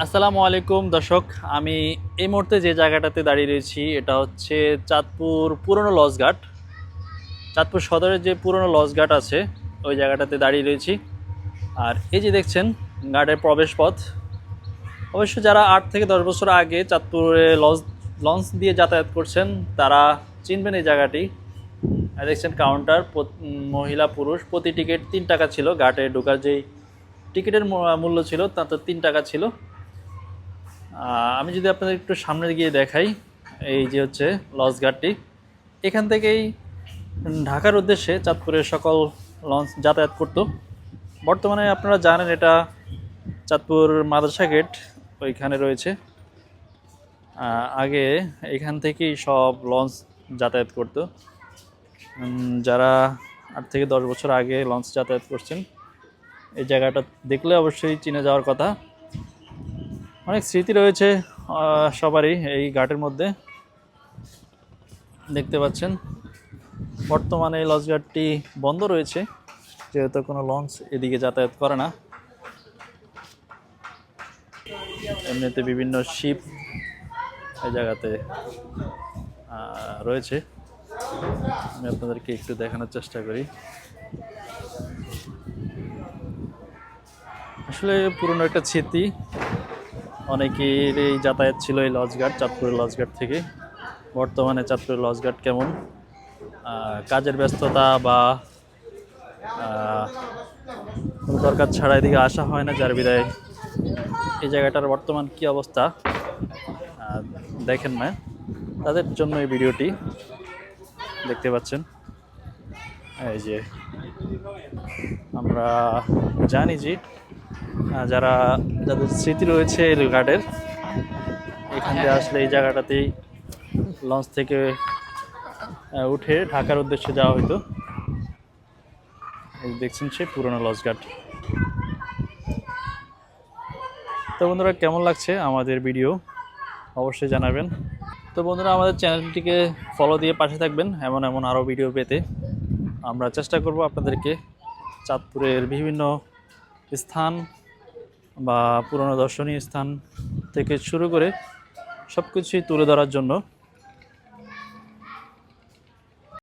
আসসালামু আলাইকুম দর্শক। আমি এই মুহূর্তে যে জায়গাটাতে দাঁড়িয়ে রয়েছি এটা হচ্ছে চাঁদপুর পুরনো লঞ্চঘাট। চাঁদপুর সদরের যে পুরনো লঞ্চঘাট আছে ওই জায়গাটাতে দাঁড়িয়ে রয়েছি। আর এই যে দেখছেন ঘাটের প্রবেশ পথ। অবশ্য যারা 8 থেকে 10 বছর আগে চাঁদপুরে লঞ্চ দিয়ে যাতায়াত করছেন তারা চিনবেন এই জায়গাটি। আর দেখছেন কাউন্টার, মহিলা পুরুষ প্রতি টিকিট 3 টাকা ছিল। ঘাটে ঢোকার যেই টিকিটের মূল্য ছিল তা তো 3 টাকা ছিল। আমি যদি আপনাদের একটু সামনে গিয়ে দেখাই, এই যে হচ্ছে লঞ্চঘাটটি। এখান থেকেই ঢাকার উদ্দেশ্যে চাঁদপুরের সকল লঞ্চ যাতায়াত করতো। বর্তমানে আপনারা জানেন এটা চাঁদপুর মাদ্রাসা গেট ওইখানে রয়েছে। আগে এখান থেকেই সব লঞ্চ যাতায়াত করতো। যারা 8 থেকে 10 বছর আগে লঞ্চ যাতায়াত করছেন এই জায়গাটা দেখলে অবশ্যই চিনে যাওয়ার কথা। অনেক স্মৃতি রয়েছে সবারই এই ঘাটের মধ্যে। দেখতে পাচ্ছেন বর্তমানে এই লঞ্চঘাটটি বন্ধ রয়েছে, যেহেতু কোনো লঞ্চ এদিকে যাতায়াত করে না। এমনিতে বিভিন্ন শিপ এই জায়গাতে রয়েছে। আমি আপনাদেরকে একটু দেখানোর চেষ্টা করি। আসলে পুরনো একটা স্মৃতি, অনেকেরই যাতায়াত ছিল এই লঞ্চঘাট, চাঁদপুরের লঞ্চঘাট থেকে। বর্তমানে চাঁদপুরের লঞ্চঘাট কেমন, কাজের ব্যস্ততা বা কোনো দরকার ছাড়া এদিকে আসা হয় না, যার বিদায় এই জায়গাটার বর্তমান কি অবস্থা দেখেন না, তাদের জন্য এই ভিডিওটি। দেখতে পাচ্ছেন এই যে আমরা জানি যে যাদের স্মৃতি রয়েছে এই ঘাটের, এখান দিয়ে আসলে এই জায়গাটাতেই লঞ্চ থেকে উঠে ঢাকার উদ্দেশ্যে যাওয়া হতো। এই দেখছেন সেই পুরনো লঞ্চঘাট। তো বন্ধুরা, কেমন লাগছে আমাদের ভিডিও অবশ্যই জানাবেন। তো বন্ধুরা, আমাদের চ্যানেলটিকে ফলো দিয়ে পাশে থাকবেন এমন এমন আরও ভিডিও পেতে। আমরা চেষ্টা করব আপনাদেরকে চাঁদপুরের বিভিন্ন স্থান বা পুরনো দর্শনীয় স্থান থেকে শুরু করে সব কিছুই তুলে ধরার জন্য।